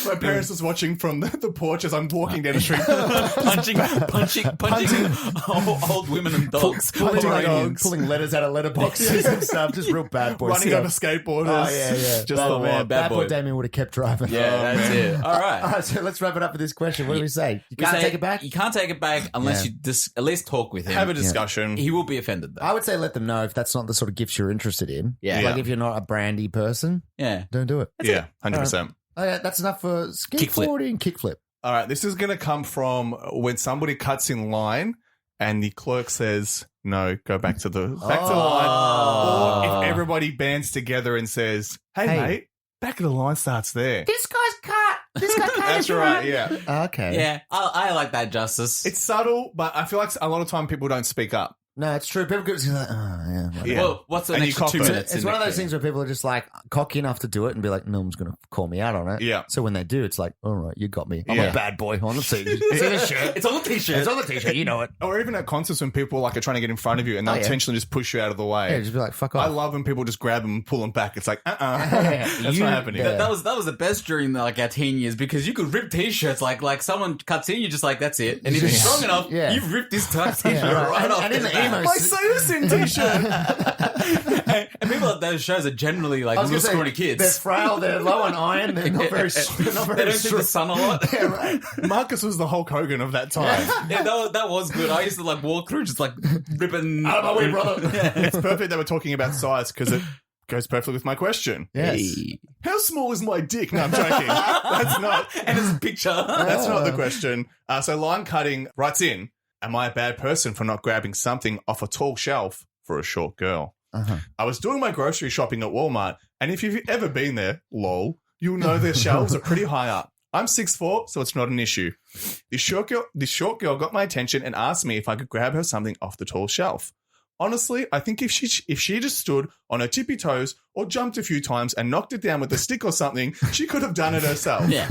My parents was watching from the porch as I'm walking down the street. punching old women and dogs. Pulling letters out of letterboxes and stuff. Just real bad boy Running stuff. over skateboarders. Oh, yeah. Just the man, lot. bad boy. Damien would have kept driving. Yeah, that's it. All right. So let's wrap it up with this question. What do we say? You can't take it back? You can't take it back unless you at least talk with him. Have a discussion. He will be offended, though. I would say let them know if that's not the sort of gifts you're interested in. Yeah. Like if you're not a brandy person, Yeah. don't do it. Yeah, 100%. Okay, that's enough for skateboarding and kickflip. All right, this is going to come from when somebody cuts in line and the clerk says, no, go back to the line. Or if everybody bands together and says, hey, mate, back of the line starts there. This guy's cut. This guy cut. That's right, yeah. Okay. Yeah, I like that, Justice. It's subtle, but I feel like a lot of time people don't speak up. No, it's true. People go, oh, yeah. Whatever. Yeah. Well, what's the And next you cop 2 it. minutes? It's one of those things where people are just like cocky enough to do it and be like, no one's going to call me out on it. Yeah. So when they do, it's like, all right, you got me. I'm Yeah. a bad boy on the t-shirt. See the shirt? It's on the t-shirt. It's on the t-shirt. You know it. Or even at concerts when people like are trying to get in front of you and they'll intentionally just push you out of the way. Yeah, just be like, fuck I off. love when people just grab them and pull them back. It's like, That's not happening. Yeah. That was the best during our teen years because you could rip t-shirts like someone cuts in, you're just like, that's it. And if you're strong enough, you've ripped this t-shirt right off. And in the emo... My Sailor t-shirt. And people at those shows are generally like little scrawny kids. They're frail, they're low on iron, they're not very They don't see the sun a lot. Yeah, right. Marcus was the Hulk Hogan of that time. Yeah, that was good. I used to like walk through just like ripping Out of my way, brother. It's perfect that we're talking about size because it goes perfectly with my question. Yes. How small is my dick? No, I'm joking. That's not. And it's a picture. That's not the question. So line cutting writes in, am I a bad person for not grabbing something off a tall shelf for a short girl? I was doing my grocery shopping at Walmart, and if you've ever been there, lol, you'll know their shelves are pretty high up. I'm 6'4", so it's not an issue. This short girl got my attention and asked me if I could grab her something off the tall shelf. Honestly, I think if she just stood on her tippy toes or jumped a few times and knocked it down with a stick or something, she could have done it herself. Yeah.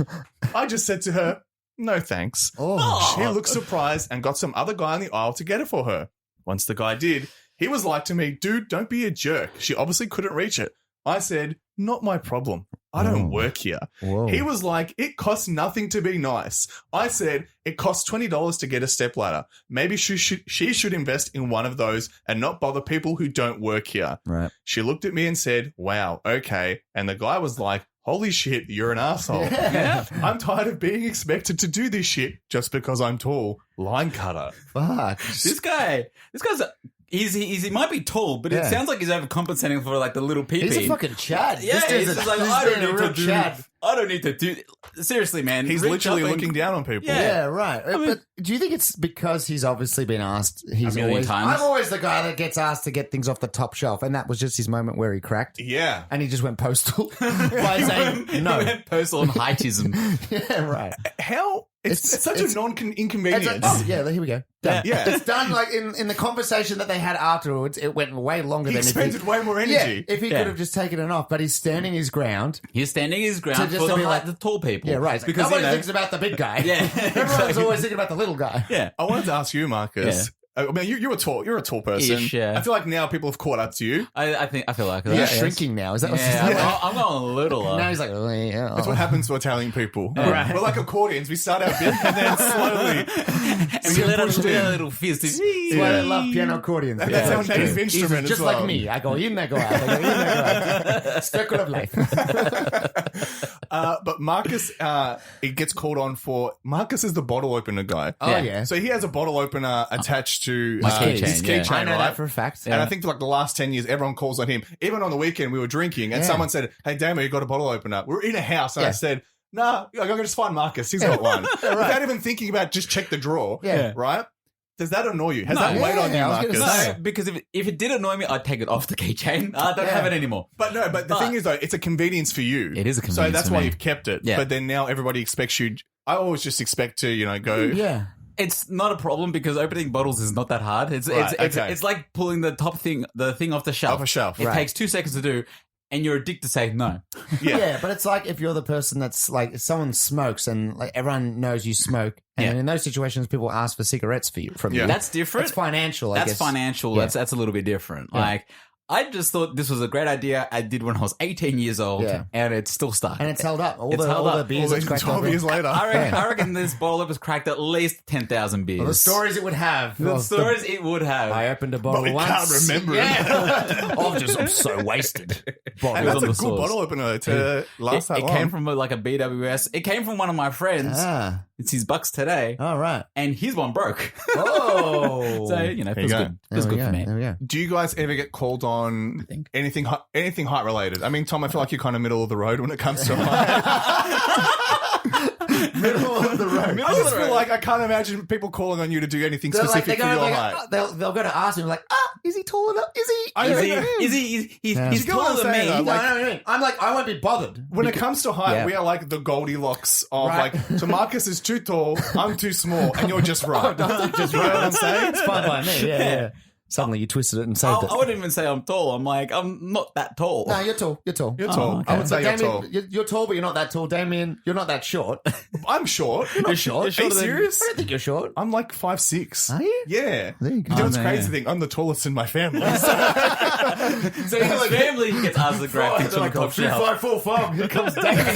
I just said to her, no thanks. She looked surprised and got some other guy in the aisle to get it for her. Once the guy did, he was like to me, dude, don't be a jerk. She obviously couldn't reach it. I said, not my problem. I don't work here. Whoa. He was like, it costs nothing to be nice. I said, it costs $20 to get a stepladder. Maybe she should invest in one of those and not bother people who don't work here. Right. She looked at me and said, wow, okay. And the guy was like, holy shit, you're an asshole. Yeah. I'm tired of being expected to do this shit just because I'm tall. Line cutter. Fuck. This guy's he might be tall, but it sounds like he's overcompensating for like the little pee-pee. He's a fucking Chad. Yeah, This he's dude's just a- like, this I dude's don't a need real to do. Chad. I don't need to do. Seriously, man. He's Rick literally Jumping- looking down on people. Yeah, right. But do you think it's because he's obviously been asked? He's million always. times. I'm always the guy that gets asked to get things off the top shelf, and that was just his moment where he cracked, Yeah. and he just went postal by saying no. He went postal on heightism. Yeah, right. How? It's such a It's non-inconvenience. like, oh yeah, here we go. Done. Yeah. It's done. Like in the conversation that they had afterwards, it went way longer He than expended if he, way more energy. Yeah, if he could have just taken it off, but he's standing his ground. He's standing his ground So just for to be like- the tall people. Yeah, right. Because Nobody you know, thinks about the big guy. Yeah, Everyone's exactly. always thinking about the little guy. yeah. I wanted to ask you, Marcus. I mean, you're a tall person. Ish, yeah. I feel like now people have caught up to you. I feel like that. He's yes. shrinking now. Is that what's Yeah, I'm going a little. Now he's like, oh, yeah. That's what happens to Italian people. Right. We're like accordions. We start our bit and then slowly. And we let a little fist. That's why I love piano accordions. That's our native He's instrument just as well. like me. I go in, I go out. I go in, I go out. Circle of life. But Marcus, it gets called on for. Marcus is the bottle opener guy. Oh, yeah. So he has a bottle opener attached to keychain, his yeah. keychain, I know right? that for a fact. And I think for like the last 10 years, everyone calls on him. Even on the weekend, we were drinking and someone said, hey, Damo, you got a bottle opener. We're in a house. And I said, nah, I'm going to just find Marcus. He's got one. Without even thinking about just check the drawer. Yeah. Right? Does that annoy you? Has No. that weighed on you, Yeah, I was gonna Marcus? say. No, because if it did annoy me, I'd take it off the keychain. I don't have it anymore. But no, but the thing is, though, it's a convenience for you. It is a So convenience that's for why me. you've kept it. Yeah. But then now everybody expects you. I always just expect to, go. Yeah. It's not a problem because opening bottles is not that hard. It's like pulling the thing off the shelf. Off a shelf. It Right. takes 2 seconds to do, and you're addicted to say no. Yeah, but it's like if you're the person that's like, if someone smokes and like everyone knows you smoke, and in those situations, people ask for cigarettes from you. That's different. That's financial, I That's guess. financial. Yeah. That's a little bit different. Like I just thought this was a great idea. I did when I was 18 years old, and it's still stuck. And it's held up. All It's held the up. beers All it's these cracked 12 up. years later. I reckon this bottle was cracked at least 10,000 beers. Well, the stories it would have. The stories it would have. I opened a bottle But we once. can't remember it. Yeah. I'm so wasted. And that's a good bottle opener to last that It long. came from like a BWS. It came from one of my friends. Ah. It's his bucks today. All right. And his one broke. Oh. So, you know, feels you go. good. Feels There we good for go. me. There we go. Do you guys ever get called on anything height related? I mean, Tom, I feel like you're kind of middle of the road when it comes to height. Middle of the road. I just feel like I can't imagine people calling on you to do anything They're like, specific they for go, your like, height. they'll go to ask me, like, is he tall enough? Is he? I Is know. he? He's You know what taller I'm than saying, me. though? No. I'm like, I won't be bothered. When it comes to height, Yeah. we are like the Goldilocks of Right. like, so Marcus is too tall, I'm too small, and you're just right. Just You know what I'm saying? It's fine by me. Yeah. Suddenly you twisted it and saved it. I wouldn't even say I'm tall. I'm like, I'm not that tall. No, you're tall. You're tall. You're tall. okay. I would say you're Damien, tall. You're tall, but you're not that tall. Damien, you're not that short. I'm short. You're short. Are you serious? I don't think you're short. I'm like 5'6". Are you? Yeah. There you go. You know what's Oh, crazy man. thing? I'm the tallest in my family. So his family gets asked to grab things from the top shelf. 5'4", 5. Here comes Damien.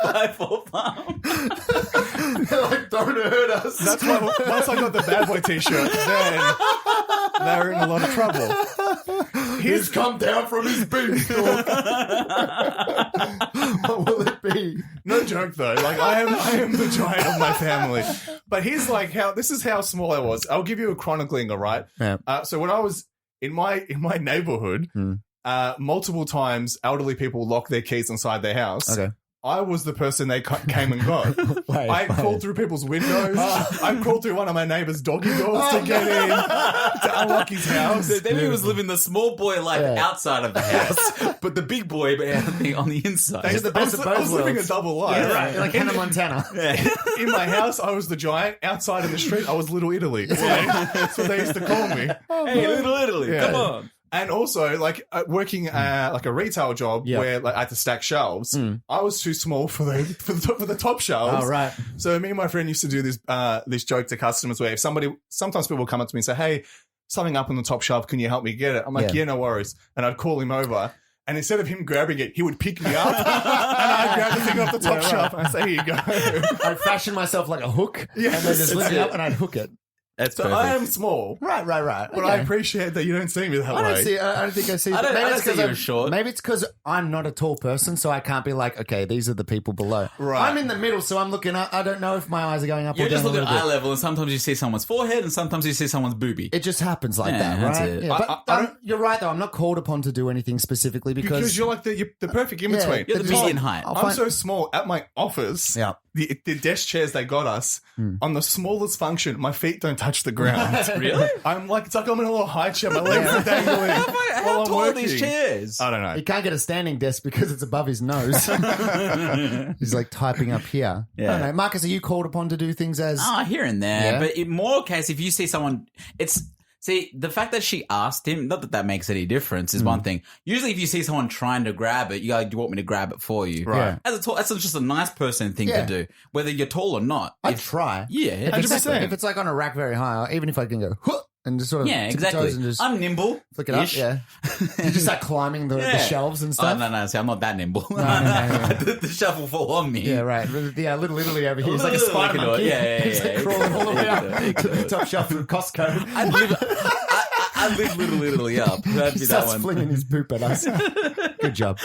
5'4" farm. They're like, don't hurt us. That's why once I got the bad boy t-shirt, then they're in a lot of trouble. He's come down from his beanstalk. What will it be? No joke though. Like I am the giant of my family. But here's like this is how small I was. I'll give you a chronicling, all right? Yeah. So when I was in my neighborhood, multiple times elderly people lock their keys inside their house. Okay. I was the person they came and got. I crawled through people's windows. I crawled through one of my neighbor's doggy doors to get in, to unlock his house. So then he was living the small boy life outside of the house, but the big boy on the inside. He's the best of both I was living a worlds. double life. Yeah, right. Like Hannah Montana. In my house, I was the giant. Outside in the street, I was Little Italy. That's what they used to call me. Hey, Little Italy, Yeah. come on. And also, like working like a retail job where like, I had to stack shelves, I was too small for the top shelves. Oh, right. So me and my friend used to do this joke to customers where if sometimes people would come up to me and say, "Hey, something up on the top shelf, can you help me get it?" I'm like, "Yeah, no worries," and I'd call him over. And instead of him grabbing it, he would pick me up and I'd grab the thing off the top shelf and I'd say, "Here you go." I'd fashion myself like a hook and then just lift it up and I'd hook it. That's So perfect. I am small, Right. but I appreciate that you don't see me that way. I don't think I see. I don't- maybe I don't it's see 'cause you I'm as short. Maybe it's because I'm not a tall person, so I can't be like, okay, these are the people below. Right. I'm in the middle, so I'm looking up. I don't know if my eyes are going up You're or down just a looking little at bit. eye level, and sometimes you see someone's forehead, and sometimes you see someone's boobie. It just happens like Yeah, that, that's right? it. Yeah, but I don't- you're right, though. I'm not called upon to do anything specifically because you're like the perfect in between. You're the median height. I'll I'm find- so small at my office. Yeah. The desk chairs they got us on the smallest function, my feet don't touch the ground. Really? I'm like, it's like I'm in a little high chair. My legs are dangling How while I'm tall are working. these chairs? I don't know. He can't get a standing desk because it's above his nose. He's like typing up here. I don't know. Marcus, are you called upon to do things as... Here and there. Yeah. But in more case, if you see someone, see, the fact that she asked him, not that makes any difference, is one thing. Usually if you see someone trying to grab it, you go, do you want me to grab it for you? Right. That's just a nice person thing to do, whether you're tall or not. I'd try. Yeah, If it's, 100%. if it's like on a rack very high, or even if I can go, "Huh," and just sort of yeah, tip your toes exactly. and just I'm nimble. flick it up. ish. Yeah. You just start climbing the shelves and Oh, stuff. no, see, I'm not that nimble. no. the shelf will fall on me. Yeah, right. Yeah, Little Italy over here. He's like a Little spider Italy, monkey. yeah, He's like yeah. crawling all the way Yeah, up to the top shelf of Costco. I live Little Italy up. That'd He be that starts one. flinging his poop at us. Good job.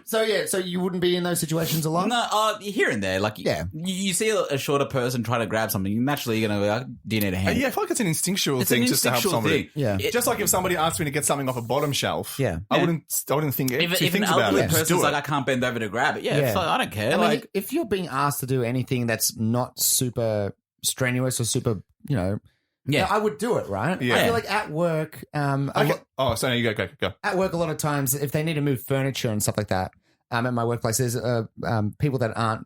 So you wouldn't be in those situations a lot? No, here and there. Like, you see a shorter person trying to grab something, naturally you're going to be like, do you need a hand? Yeah, I feel like it's an instinctual It's thing an just to help instinctual somebody. thing. Yeah. Just like if somebody asked me to get something off a bottom shelf, Yeah. I wouldn't think two If an things about elderly it. Just person's do like, it. I can't bend over to grab it. Yeah, Yeah. I don't care. I mean, like, if you're being asked to do anything that's not super strenuous or super, I would do it, right? Yeah. I feel like at work, So no, you go. at work a lot of times if they need to move furniture and stuff like that, at my workplace, there's people that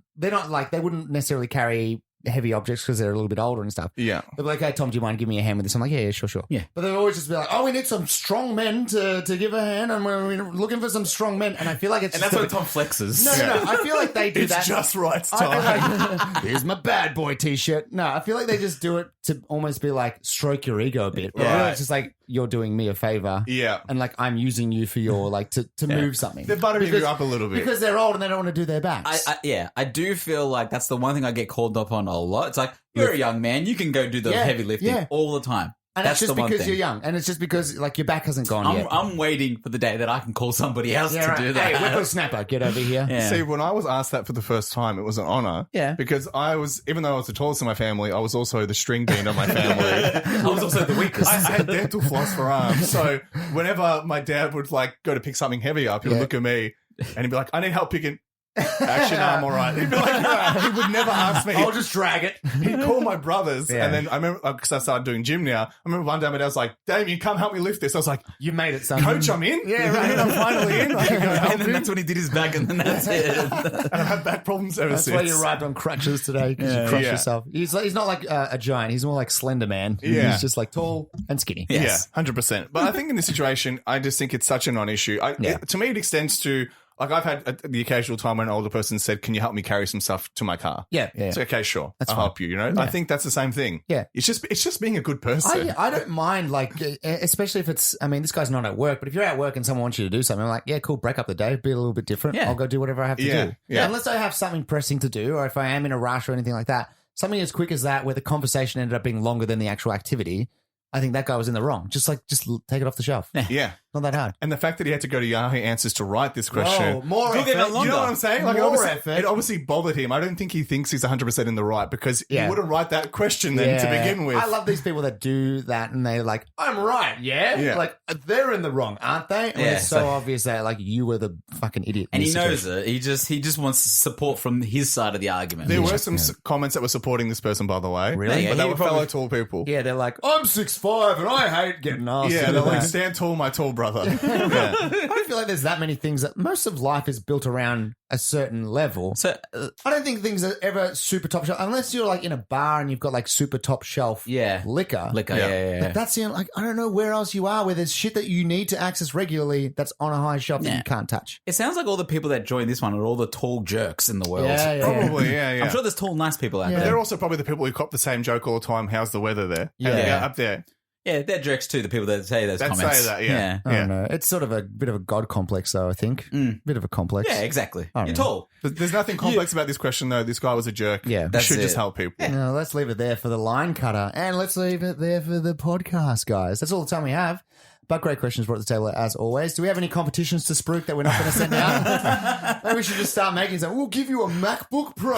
they wouldn't necessarily carry heavy objects because they're a little bit older and stuff. Yeah. They're like, hey, Tom, do you mind giving me a hand with this? I'm like, yeah, sure. Yeah. But they'll always just be like, oh, we need some strong men to give a hand, and we're looking for some strong men. And I feel like it's and that's when Tom flexes. No. I feel like they do It's that. just right I feel time. like, here's my bad boy t-shirt. No, I feel like they just do it to almost be like stroke your ego a bit. But really Right. it's just like you're doing me a favor. Yeah. And like I'm using you for your like to move something. They're buttering you up a little bit. Because they're old and they don't want to do their backs. I do feel like that's the one thing I get called up on a lot. It's like, you're a young man, you can go do the heavy lifting all the time. And that's it's just the one because thing. you're young. And it's just because like your back hasn't gone yet. I'm waiting for the day that I can call somebody else to do that. Hey, whippersnapper, get over here. Yeah. See, when I was asked that for the first time, it was an honor. Yeah. Because I was, even though I was the tallest in my family, I was also the string bean of my family. I was also the weakest. I had dental floss for arms. So whenever my dad would like go to pick something heavy up, he would look at me and he'd be like, I need help picking. Actually, no, I'm all right. He'd be like, no. He would never ask me. I'll just drag it. He'd call my brothers. Yeah. And then I remember, because I started doing gym now, I remember one day my dad was like, Damien, come help me lift this. I was like, You made it, son. Coach, I'm in. Yeah, right. I'm finally in. I can go help And then him. that's when he did his back, and then that's it. And I've had back problems ever That's since. why you arrived on crutches today, because you crushed Yeah. yourself. He's not like a giant. He's more like Slender Man. Yeah. He's just like tall and skinny. Yes. Yeah, 100%. But I think in this situation, I just think it's such a non-issue. To me, it extends to, like, I've had the occasional time when an older person said, can you help me carry some stuff to my car? Yeah. It's like, okay, sure. I'll fine. help you, you know? I think that's the same thing. Yeah. It's just being a good person. I don't mind, like, especially if it's, I mean, this guy's not at work, but if you're at work and someone wants you to do something, I'm like, yeah, cool, break up the day, be a little bit different. Yeah. I'll go do whatever I have to Yeah, do. yeah. Unless I have something pressing to do, or if I am in a rush or anything like that, something as quick as that where the conversation ended up being longer than the actual activity, I think that guy was in the wrong. Just take it off the shelf. Yeah. Not that hard. And the fact that he had to go to Yahoo Answers to write this question. Whoa, more Took it effort. a lot You know what I'm saying? Like, More it effort. obviously bothered him. I don't think he thinks he's 100% in the right because Yeah. he wouldn't write that question then to begin with. I love these people that do that and they're like, I'm right, yeah? Yeah. Like, they're in the wrong, aren't they? And Yeah, it's so so- obvious that, like, you were the fucking idiot. in And he this knows situation. it. He just wants support from his side of the argument. There were some comments that were supporting this person, by the way. Really? But Yeah, they he were probably- fellow tall people. Yeah, they're like, I'm 6'5" and I hate getting asked. Yeah, to do they're like, that. stand tall, my tall brother. Yeah. I don't feel like there's that many things that most of life is built around a certain level. So, I don't think things are ever super top shelf unless you're like in a bar and you've got like super top shelf liquor. yeah. But that's the like I don't know where else you are where there's shit that you need to access regularly that's on a high shelf that Yeah. you can't touch. It sounds like all the people that join this one are all the tall jerks in the world. Probably, yeah. I'm sure there's tall, nice people out Yeah. But there. they're also probably the people who cop the same joke all the time. How's the weather there? Yeah. And they go up there. Yeah, they're jerks too, the people that say those That comments. say that, yeah. I don't know. It's sort of a bit of a god complex though, I think. Bit of a complex. Yeah, exactly. I You're don't know. tall. But there's nothing complex about this question, though. This guy was a jerk. Yeah. We That's should just it. help people. No, let's leave it there for the line cutter. And let's leave it there for the podcast, guys. That's all the time we have. But great questions brought to the table as always. Do we have any competitions to Spruik that we're not going to send out? Maybe we should just start making some. We'll give you a MacBook Pro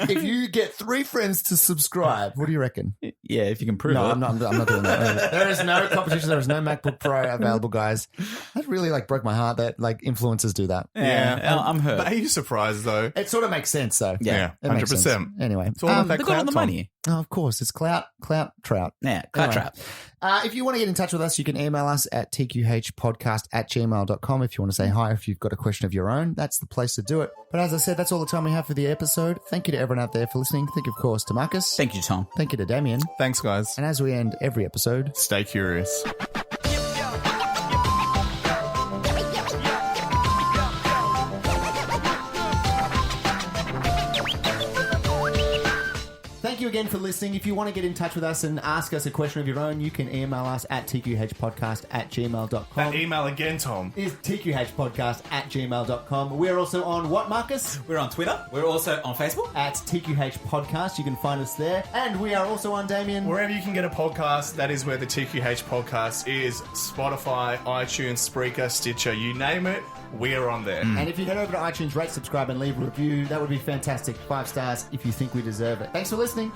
if you get 3 friends to subscribe. What do you reckon? Yeah, if you can prove No, it. I'm not doing that. There is no competition. There is no MacBook Pro available, guys. That really like broke my heart that like influencers do that. Yeah, I'm hurt. But are you surprised, though? It sort of makes sense, though. Yeah, It makes 100%. sense. Anyway, It's all about that They got all the clout, Tom. money. oh, of course, it's clout, trout. Yeah, cut trap. If you want to get in touch with us, you can email us at tqhpodcast@gmail.com. If you want to say hi, if you've got a question of your own, that's the place to do it. But as I said, that's all the time we have for the episode. Thank you to everyone out there for listening. Thank you, of course, to Marcus. Thank you, Tom. Thank you to Damien. Thanks, guys. And as we end every episode, Stay curious. thank you again for listening. If you want to get in touch with us and ask us a question of your own, you can email us at tqhpodcast@gmail.com. That email again, Tom. Is tqhpodcast@gmail.com. We're also on what, Marcus? We're on Twitter. We're also on Facebook. At TQH Podcast. You can find us there. And we are also on, Damien. Wherever you can get a podcast, that is where the TQH podcast is. Spotify, iTunes, Spreaker, Stitcher, you name it, we're on there. And if you head over to iTunes, rate, subscribe, and leave a review, that would be fantastic. 5 stars if you think we deserve it. Thanks for listening.